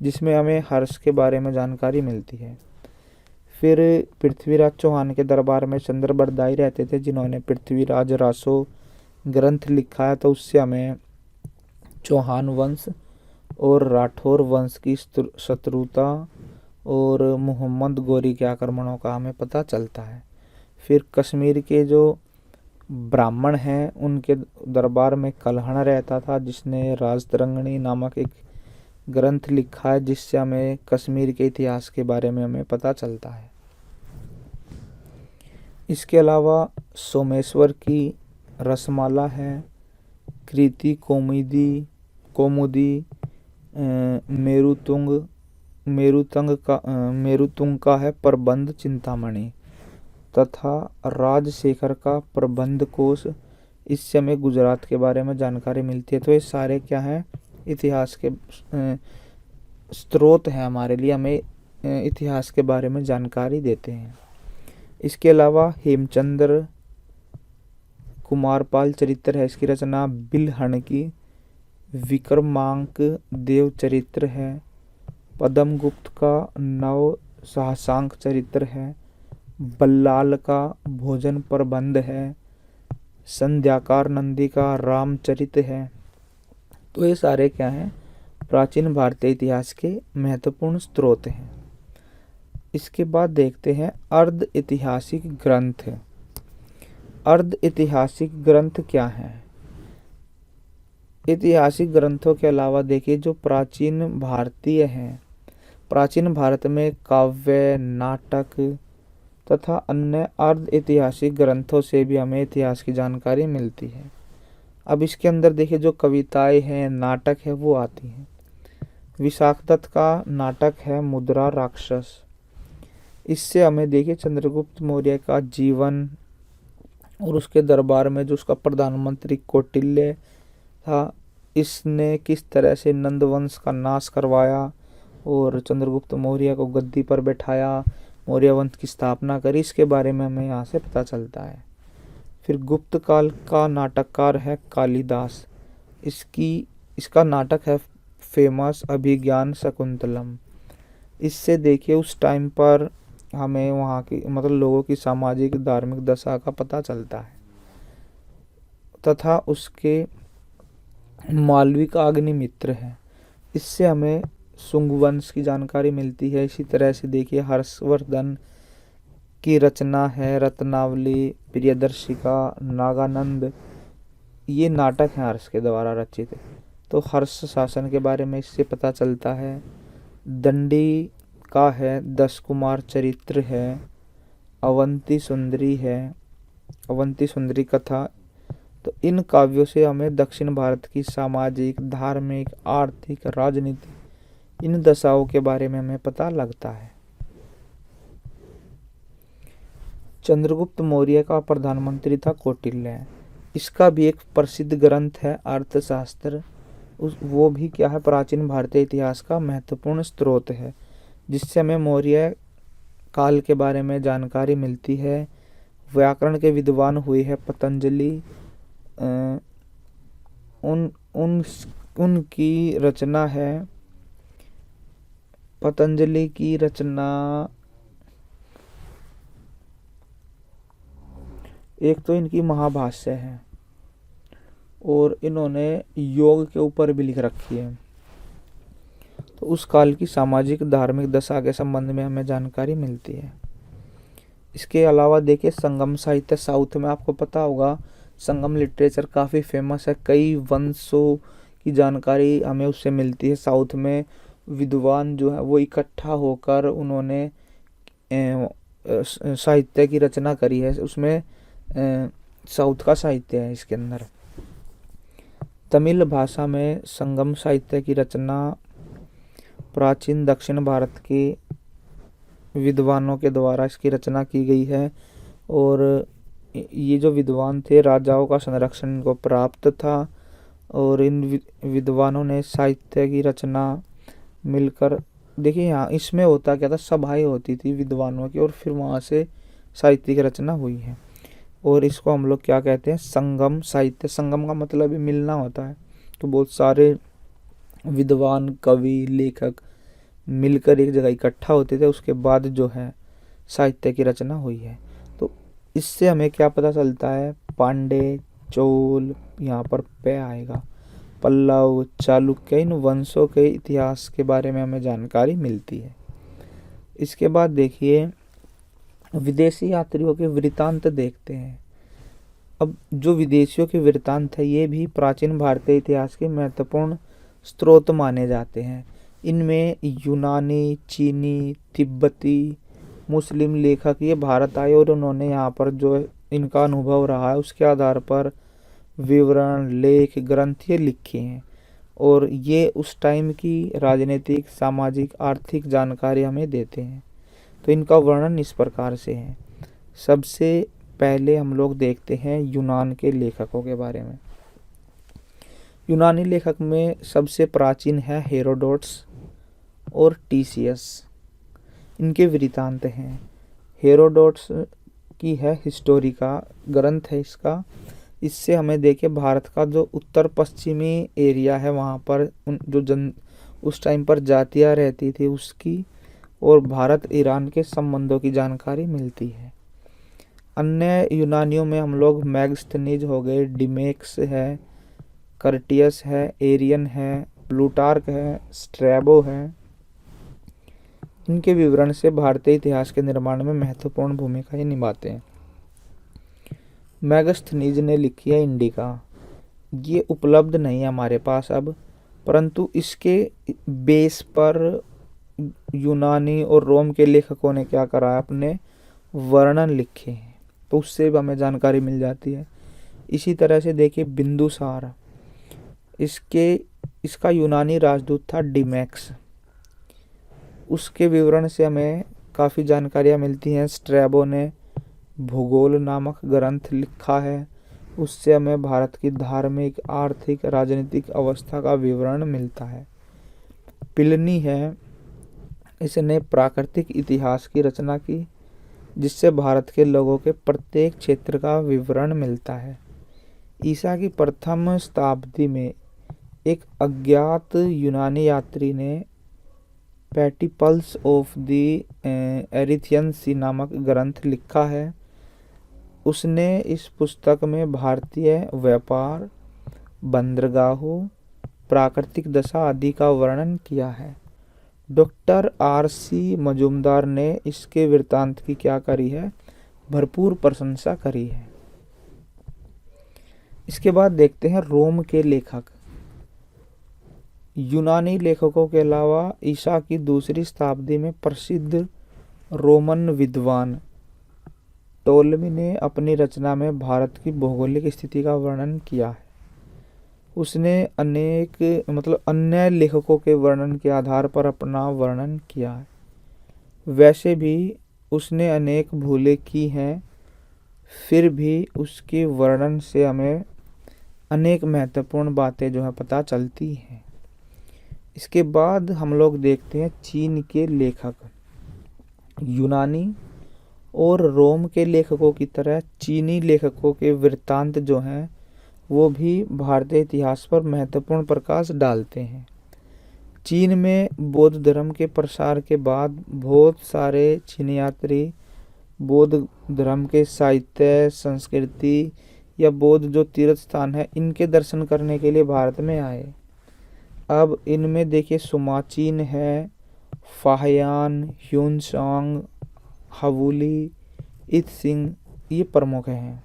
जिसमें हमें हर्ष के बारे में जानकारी मिलती है। फिर पृथ्वीराज चौहान के दरबार में चंद्र बरदाई रहते थे, जिन्होंने पृथ्वीराज रासो ग्रंथ लिखा है, तो उससे हमें चौहान वंश और राठौर वंश की शत्रुता और मोहम्मद गोरी के आक्रमणों का हमें पता चलता है। फिर कश्मीर के जो ब्राह्मण हैं उनके दरबार में कल्हण रहता था, जिसने राजतरंगिणी नामक एक ग्रंथ लिखा है, जिससे हमें कश्मीर के इतिहास के बारे में हमें पता चलता है। इसके अलावा सोमेश्वर की रसमाला है, कृति कौमुदी, मेरुतुंग का है प्रबंध चिंतामणि तथा राजशेखर का प्रबंध कोश, इससे हमें गुजरात के बारे में जानकारी मिलती है। तो ये सारे क्या हैं, इतिहास के स्रोत हैं हमारे लिए, हमें इतिहास के बारे में जानकारी देते हैं। इसके अलावा हेमचंद्र कुमारपाल चरित्र है, इसकी रचना बिल्हण की। विक्रमांक देव चरित्र है। पद्मगुप्त का नव सहसांक चरित्र है। बल्लाल का भोजन प्रबंध है। संध्याकार नंदी का रामचरित है। तो ये सारे क्या हैं, प्राचीन भारतीय इतिहास के महत्वपूर्ण स्रोत हैं। इसके बाद देखते हैं अर्ध ऐतिहासिक ग्रंथ। अर्ध ऐतिहासिक ग्रंथ क्या है? ऐतिहासिक ग्रंथों के अलावा देखिए जो प्राचीन भारतीय हैं, प्राचीन भारत में काव्य, नाटक तथा अन्य अर्ध ऐतिहासिक ग्रंथों से भी हमें इतिहास की जानकारी मिलती है। अब इसके अंदर देखिए जो कविताएं हैं, नाटक है, वो आती हैं। विशाखदत्त का नाटक है मुद्रा राक्षस। इससे हमें देखिए चंद्रगुप्त मौर्य का जीवन और उसके दरबार में जो उसका प्रधानमंत्री कौटिल्य था, इसने किस तरह से नंद वंश का नाश करवाया और चंद्रगुप्त मौर्य को गद्दी पर बैठाया, मौर्य वंश की स्थापना करी, इसके बारे में हमें यहाँ से पता चलता है। फिर गुप्त काल का नाटककार है कालिदास। इसका नाटक है फेमस अभिज्ञान शकुंतलम। इससे देखिए उस टाइम पर हमें वहाँ की मतलब लोगों की सामाजिक धार्मिक दशा का पता चलता है। तथा उसके मालविक अग्निमित्र है। इससे हमें शुंग वंश की जानकारी मिलती है। इसी तरह से देखिए हर्षवर्धन की रचना है रत्नावली, प्रियदर्शिका, नागानंद, ये नाटक हैं हर्ष के द्वारा रचित। तो हर्ष शासन के बारे में इससे पता चलता है। दंडी का है, दस कुमार चरित्र है, अवंती सुंदरी है, अवंती सुंदरी कथा। तो इन काव्यों से हमें दक्षिण भारत की सामाजिक, धार्मिक, आर्थिक, राजनीतिक इन दशाओं के बारे में हमें पता लगता है। चंद्रगुप्त मौर्य का प्रधानमंत्री था कौटिल्य। इसका भी एक प्रसिद्ध ग्रंथ है अर्थशास्त्र। वो भी क्या है, प्राचीन भारतीय इतिहास का महत्वपूर्ण स्रोत है, जिससे हमें मौर्य काल के बारे में जानकारी मिलती है। व्याकरण के विद्वान हुए हैं पतंजलि। उनकी रचना है, पतंजलि की रचना एक तो इनकी महाभाष्य है और इन्होंने योग के ऊपर भी लिख रखी है। तो उस काल की सामाजिक धार्मिक दशा के संबंध में हमें जानकारी मिलती है। इसके अलावा देखिए संगम साहित्य, साउथ में आपको पता होगा संगम लिटरेचर काफ़ी फेमस है। कई वंशों की जानकारी हमें उससे मिलती है। साउथ में विद्वान जो है वो इकट्ठा होकर उन्होंने साहित्य की रचना करी है। उसमें साउथ का साहित्य है इसके अंदर। तमिल भाषा में संगम साहित्य की रचना प्राचीन दक्षिण भारत के विद्वानों के द्वारा इसकी रचना की गई है। और ये जो विद्वान थे, राजाओं का संरक्षण इनको प्राप्त था और इन विद्वानों ने साहित्य की रचना मिलकर, देखिए यहाँ इसमें होता क्या था, सभाएं होती थी विद्वानों की और फिर वहाँ से साहित्य की रचना हुई है। और इसको हम लोग क्या कहते हैं, संगम साहित्य। संगम का मतलब ही मिलना होता है। तो बहुत सारे विद्वान, कवि, लेखक मिलकर एक जगह इकट्ठा होते थे, उसके बाद जो है साहित्य की रचना हुई है। तो इससे हमें क्या पता चलता है, पांडे, चोल, यहाँ पर पे आएगा, पल्लव, चालुक्य, इन वंशों के इतिहास के बारे में हमें जानकारी मिलती है। इसके बाद देखिए विदेशी यात्रियों के वृत्तांत देखते हैं। अब जो विदेशियों के वृत्तांत है ये भी प्राचीन भारतीय इतिहास के महत्वपूर्ण स्रोत माने जाते हैं। इनमें यूनानी, चीनी, तिब्बती, मुस्लिम लेखक ये भारत आए और उन्होंने यहाँ पर जो इनका अनुभव रहा है उसके आधार पर विवरण, लेख, ग्रंथ ये लिखे हैं। और ये उस टाइम की राजनीतिक, सामाजिक, आर्थिक जानकारी हमें देते हैं। तो इनका वर्णन इस प्रकार से है। सबसे पहले हम लोग देखते हैं यूनान के लेखकों के बारे में। यूनानी लेखक में सबसे प्राचीन है हेरोडोटस और टीसीएस। इनके वृत्तांत हैं। हेरोडोटस की है हिस्टोरिका ग्रंथ है इसका। इससे हमें देखिए भारत का जो उत्तर पश्चिमी एरिया है वहाँ पर उस टाइम पर जातियाँ रहती थी उसकी और भारत ईरान के संबंधों की जानकारी मिलती है। अन्य यूनानियों में हम लोग मैगस्थनीज हो गए, डिमेक्स है, कर्टियस है, एरियन है, प्लूटार्क है, स्ट्रैबो है। इनके विवरण से भारतीय इतिहास के निर्माण में महत्वपूर्ण भूमिका ये निभाते हैं। मैगस्थनीज ने लिखी है इंडिका। ये उपलब्ध नहीं है हमारे पास अब, परंतु इसके बेस पर यूनानी और रोम के लेखकों ने क्या करा है, अपने वर्णन लिखे हैं, तो उससे भी हमें जानकारी मिल जाती है। इसी तरह से देखिए बिंदुसार, इसका यूनानी राजदूत था डिमेक्स। उसके विवरण से हमें काफ़ी जानकारियाँ मिलती हैं। स्ट्रैबो ने भूगोल नामक ग्रंथ लिखा है, उससे हमें भारत की धार्मिक, आर्थिक, राजनीतिक अवस्था का विवरण मिलता है। प्लिनी है, इसने प्राकृतिक इतिहास की रचना की, जिससे भारत के लोगों के प्रत्येक क्षेत्र का विवरण मिलता है। ईसा की प्रथम शताब्दी में एक अज्ञात यूनानी यात्री ने पेटिपल्स ऑफ द एरिथियन सी नामक ग्रंथ लिखा है। उसने इस पुस्तक में भारतीय व्यापार, बंदरगाहों, प्राकृतिक दशा आदि का वर्णन किया है। Doctor R.C. मजूमदार ने इसके वृत्तांत की क्या करी है, भरपूर प्रशंसा करी है। इसके बाद देखते हैं रोम के लेखक। यूनानी लेखकों के अलावा ईसा की दूसरी शताब्दी में प्रसिद्ध रोमन विद्वान टोलेमी ने अपनी रचना में भारत की भौगोलिक स्थिति का वर्णन किया है। उसने अन्य लेखकों के वर्णन के आधार पर अपना वर्णन किया है। वैसे भी उसने अनेक भूलें की हैं, फिर भी उसके वर्णन से हमें अनेक महत्वपूर्ण बातें जो है पता चलती हैं। इसके बाद हम लोग देखते हैं चीन के लेखक। यूनानी और रोम के लेखकों की तरह चीनी लेखकों के वृत्तांत जो हैं वो भी भारतीय इतिहास पर महत्वपूर्ण प्रकाश डालते हैं। चीन में बौद्ध धर्म के प्रसार के बाद बहुत सारे चीनी यात्री बौद्ध धर्म के साहित्य, संस्कृति या बौद्ध जो तीर्थ स्थान है इनके दर्शन करने के लिए भारत में आए। अब इनमें देखिए सुमाचीन है, फाहियान, ह्यूनसांग, हावुली, इत्सिंग ये प्रमुख हैं।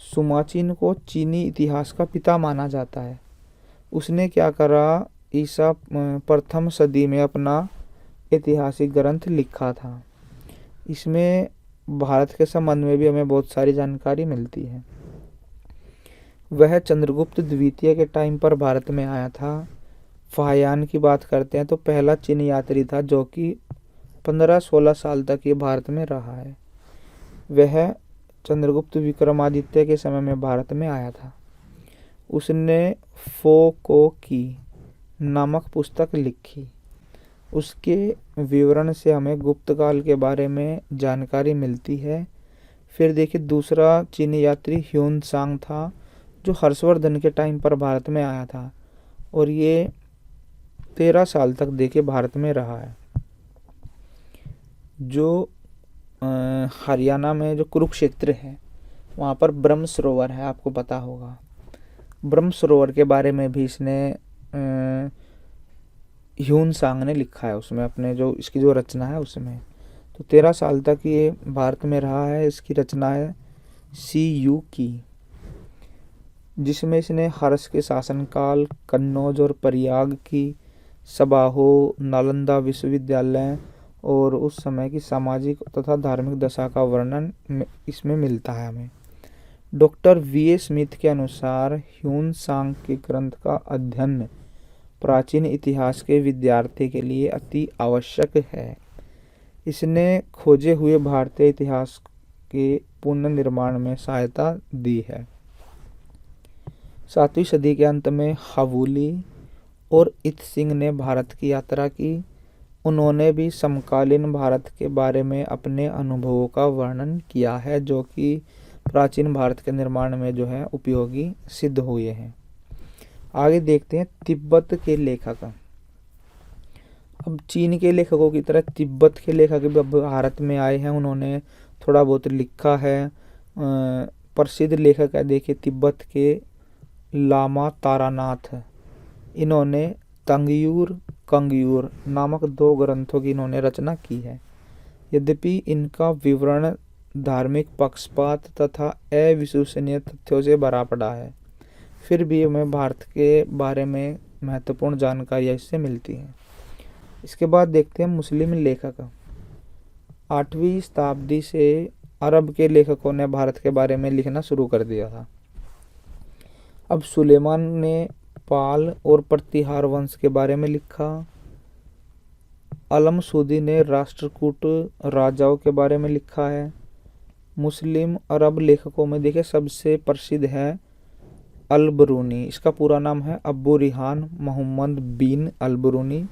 सुमाचीन को चीनी इतिहास का पिता माना जाता है। उसने क्या करा, ईसा प्रथम सदी में अपना ऐतिहासिक ग्रंथ लिखा था। इसमें भारत के संबंध में भी हमें बहुत सारी जानकारी मिलती है। वह चंद्रगुप्त द्वितीय के टाइम पर भारत में आया था। फाहियान की बात करते हैं तो पहला चीनी यात्री था जो कि 15-16 साल तक ये भारत में रहा है। वह चंद्रगुप्त विक्रमादित्य के समय में भारत में आया था। उसने फो को की नामक पुस्तक लिखी। उसके विवरण से हमें गुप्त काल के बारे में जानकारी मिलती है। फिर देखिए दूसरा चीनी यात्री ह्यूनसांग था जो हर्षवर्धन के टाइम पर भारत में आया था और ये 13 साल तक देखिए भारत में रहा है। जो हरियाणा में जो कुरुक्षेत्र है वहाँ पर ब्रह्म सरोवर है, आपको पता होगा। ब्रह्म सरोवर के बारे में भी इसने ह्यूनसांग ने लिखा है उसमें अपने जो इसकी जो रचना है उसमें। तो 13 साल तक ये भारत में रहा है। इसकी रचना है CU की, जिसमें इसने हर्ष के शासनकाल, कन्नौज और प्रयाग की सभाओं, नालंदा विश्वविद्यालय और उस समय की सामाजिक तथा धार्मिक दशा का वर्णन इसमें मिलता है हमें। Doctor V.A. स्मिथ के अनुसार ह्यूनसांग के ग्रंथ का अध्ययन प्राचीन इतिहास के विद्यार्थी के लिए अति आवश्यक है। इसने खोजे हुए भारतीय इतिहास के पुनर्निर्माण में सहायता दी है। 7वीं सदी के अंत में हावुली और इत्सिंग ने भारत की यात्रा की। उन्होंने भी समकालीन भारत के बारे में अपने अनुभवों का वर्णन किया है जो कि प्राचीन भारत के निर्माण में जो है उपयोगी सिद्ध हुए हैं। आगे देखते हैं तिब्बत के लेखक। अब चीन के लेखकों की तरह तिब्बत के लेखक भी भारत में आए हैं। उन्होंने थोड़ा बहुत लिखा है। प्रसिद्ध लेखक है देखिए तिब्बत के लामा तारानाथ। इन्होंने तंगयूर कंगयूर नामक 2 ग्रंथों की इन्होंने रचना की है। यद्यपि इनका विवरण धार्मिक पक्षपात तथा अविश्वसनीय तथ्यों से भरा पड़ा है, फिर भी हमें भारत के बारे में महत्वपूर्ण जानकारियाँ इससे मिलती हैं। इसके बाद देखते हैं मुस्लिम लेखक। 8वीं शताब्दी से अरब के लेखकों ने भारत के बारे में लिखना शुरू कर दिया था। अब सुलेमान ने पाल और प्रतिहार वंश के बारे में लिखा। अलमसूदी ने राष्ट्रकूट राजाओं के बारे में लिखा है। मुस्लिम अरब लेखकों में देखिए सबसे प्रसिद्ध है अल-बरूनी। इसका पूरा नाम है अबू रिहान मोहम्मद बिन अल-बरूनी।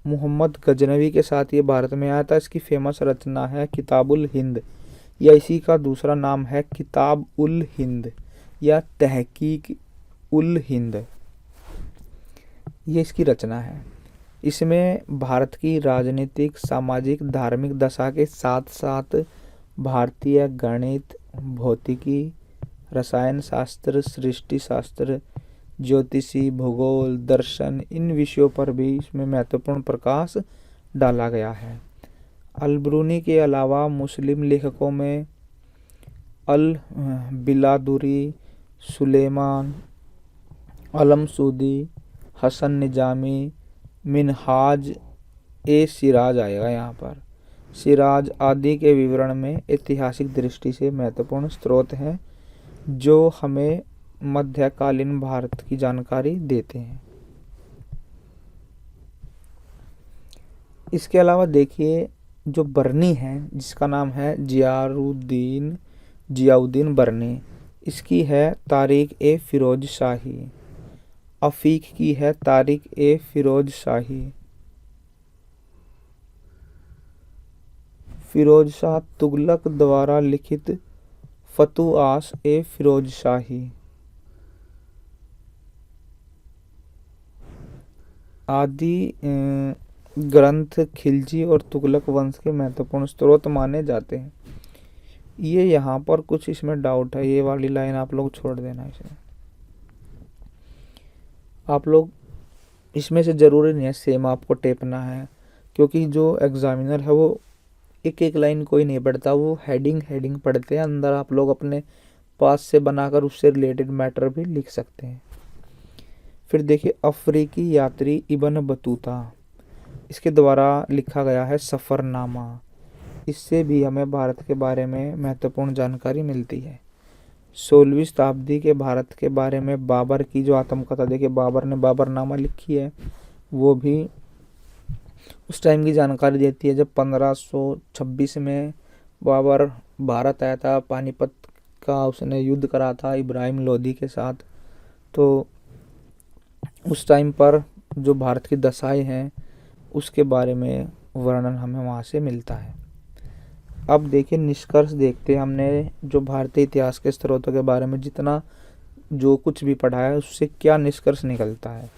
मोहम्मद गजनवी के साथ ये भारत में आया था। इसकी फेमस रचना है किताबुल हिंद, या इसी का दूसरा नाम है किताब उल हिंद या तहकीक उल हिंद। ये इसकी रचना है। इसमें भारत की राजनीतिक, सामाजिक, धार्मिक दशा के साथ साथ भारतीय गणित, भौतिकी, रसायन शास्त्र, सृष्टि शास्त्र, ज्योतिषी, भूगोल, दर्शन, इन विषयों पर भी इसमें महत्वपूर्ण प्रकाश डाला गया है। अल-बिरूनी के अलावा मुस्लिम लेखकों में अल-बिलादुरी, सुलेमान अलमसूदी, हसन निजामी, मिनहाज ए सिराज आएगा यहाँ पर, सिराज आदि के विवरण में ऐतिहासिक दृष्टि से महत्वपूर्ण स्रोत हैं जो हमें मध्यकालीन भारत की जानकारी देते हैं। इसके अलावा देखिए जो बरनी है जिसका नाम है जियाउद्दीन बरनी, इसकी है तारिक ए फिरोज शाही। अफीक की है तारिक ए फिरोज शाही। फिरोज शाह तुगलक द्वारा लिखित फतुआस ए फिरोज शाही। आदि ग्रंथ खिलजी और तुगलक वंश के महत्वपूर्ण स्रोत माने जाते हैं। ये यहाँ पर कुछ इसमें डाउट है, ये वाली लाइन आप लोग छोड़ देना। इसमें आप लोग इसमें से ज़रूरी नहीं है सेम आपको टेपना है, क्योंकि जो एग्जामिनर है वो एक एक लाइन कोई नहीं पढ़ता, वो हेडिंग पढ़ते हैं। अंदर आप लोग अपने पास से बनाकर उससे रिलेटेड मैटर भी लिख सकते हैं। फिर देखिए अफ्रीकी यात्री इब्न बतूता, इसके द्वारा लिखा गया है सफ़रनामा। इससे भी हमें भारत के बारे में महत्वपूर्ण जानकारी मिलती है। 16वीं शताब्दी के भारत के बारे में बाबर की जो आत्मकथा, देखिए बाबर ने बाबरनामा लिखी है, वो भी उस टाइम की जानकारी देती है जब 1526 में बाबर भारत आया था। पानीपत का उसने युद्ध करा था इब्राहिम लोदी के साथ। तो उस टाइम पर जो भारत की दशाएं हैं उसके बारे में वर्णन हमें वहाँ से मिलता है। अब देखिए निष्कर्ष देखते हैं, हमने जो भारतीय इतिहास के स्रोतों के बारे में जितना जो कुछ भी पढ़ा है उससे क्या निष्कर्ष निकलता है।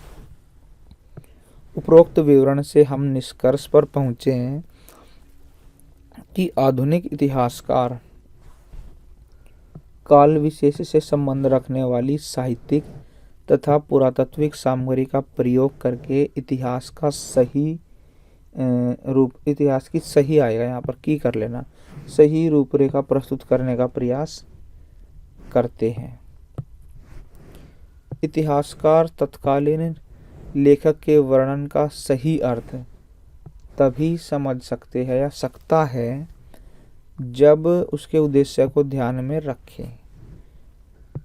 उपरोक्त विवरण से हम निष्कर्ष पर पहुंचे हैं कि आधुनिक इतिहासकार काल विशेष से संबंध रखने वाली साहित्यिक तथा पुरातात्विक सामग्री का प्रयोग करके इतिहास की सही आएगा यहाँ पर की कर लेना, सही रूपरेखा प्रस्तुत करने का प्रयास करते हैं। इतिहासकार तत्कालीन लेखक के वर्णन का सही अर्थ तभी समझ सकते हैं या सकता है जब उसके उद्देश्य को ध्यान में रखें।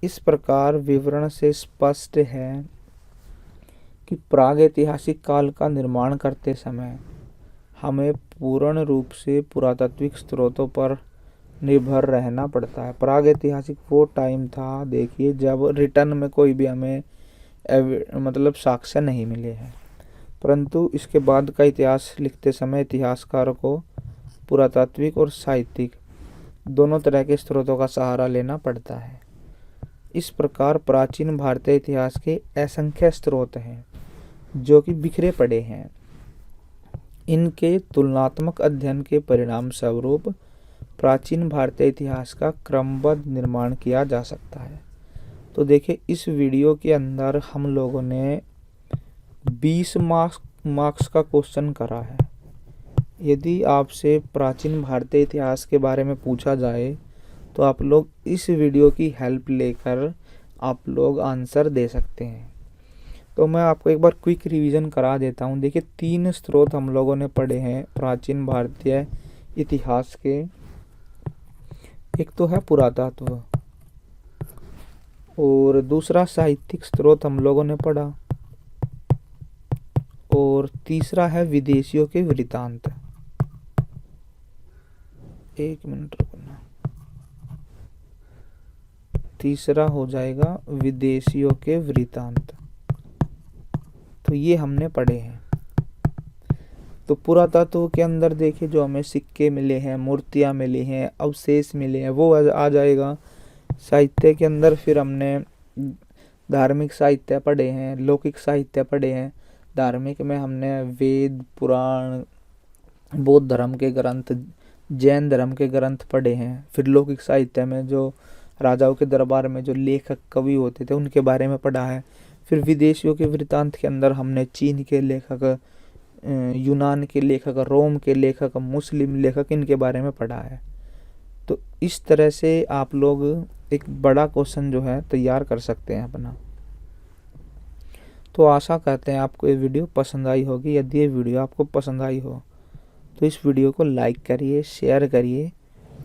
इस प्रकार विवरण से स्पष्ट है कि प्रागैतिहासिक काल का निर्माण करते समय हमें पूर्ण रूप से पुरातात्विक स्रोतों पर निर्भर रहना पड़ता है। प्रागैतिहासिक वो टाइम था देखिए जब रिटर्न में कोई भी हमें मतलब साक्ष्य नहीं मिले हैं, परंतु इसके बाद का इतिहास लिखते समय इतिहासकारों को पुरातात्विक और साहित्यिक दोनों तरह के स्रोतों का सहारा लेना पड़ता है। इस प्रकार प्राचीन भारतीय इतिहास के असंख्य स्रोत हैं जो कि बिखरे पड़े हैं। इनके तुलनात्मक अध्ययन के परिणाम स्वरूप प्राचीन भारतीय इतिहास का क्रमबद्ध निर्माण किया जा सकता है। तो देखिए इस वीडियो के अंदर हम लोगों ने 20 मार्क्स का क्वेश्चन करा है। यदि आपसे प्राचीन भारतीय इतिहास के बारे में पूछा जाए तो आप लोग इस वीडियो की हेल्प लेकर आप लोग आंसर दे सकते हैं। तो मैं आपको एक बार क्विक रिवीजन करा देता हूँ। देखिए 3 स्रोत हम लोगों ने पढ़े हैं प्राचीन भारतीय इतिहास के। एक तो है पुरातत्व और दूसरा साहित्यिक स्रोत हम लोगों ने पढ़ा और तीसरा है विदेशियों के वृत्तांत। एक मिनट रुकना, तीसरा हो जाएगा विदेशियों के वृत्तांत। तो ये हमने पढ़े हैं। तो पुरातत्व के अंदर देखिए जो हमें सिक्के मिले हैं, मूर्तियां मिली हैं, अवशेष मिले हैं, वो आ जाएगा। साहित्य के अंदर फिर हमने धार्मिक साहित्य पढ़े हैं, लौकिक साहित्य पढ़े हैं। धार्मिक में हमने वेद, पुराण, बौद्ध धर्म के ग्रंथ, जैन धर्म के ग्रंथ पढ़े हैं, फिर लौकिक साहित्य में जो राजाओं के दरबार में जो लेखक कवि होते थे उनके बारे में पढ़ा है। फिर विदेशियों के वृत्तांत के अंदर हमने चीन के लेखक, यूनान के लेखक, रोम के लेखक, मुस्लिम लेखक, इनके बारे में पढ़ा है। तो इस तरह से आप लोग एक बड़ा क्वेश्चन जो है तैयार कर सकते हैं अपना। तो आशा करते हैं आपको ये वीडियो पसंद आई होगी। यदि ये वीडियो आपको पसंद आई हो तो इस वीडियो को लाइक करिए, शेयर करिए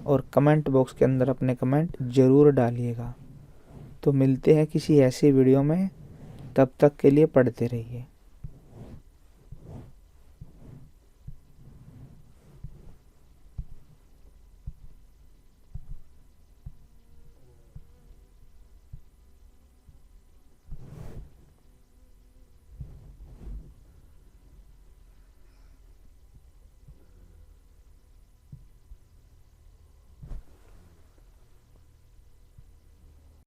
और कमेंट बॉक्स के अंदर अपने कमेंट ज़रूर डालिएगा। तो मिलते हैं किसी ऐसी वीडियो में, तब तक के लिए पढ़ते रहिए।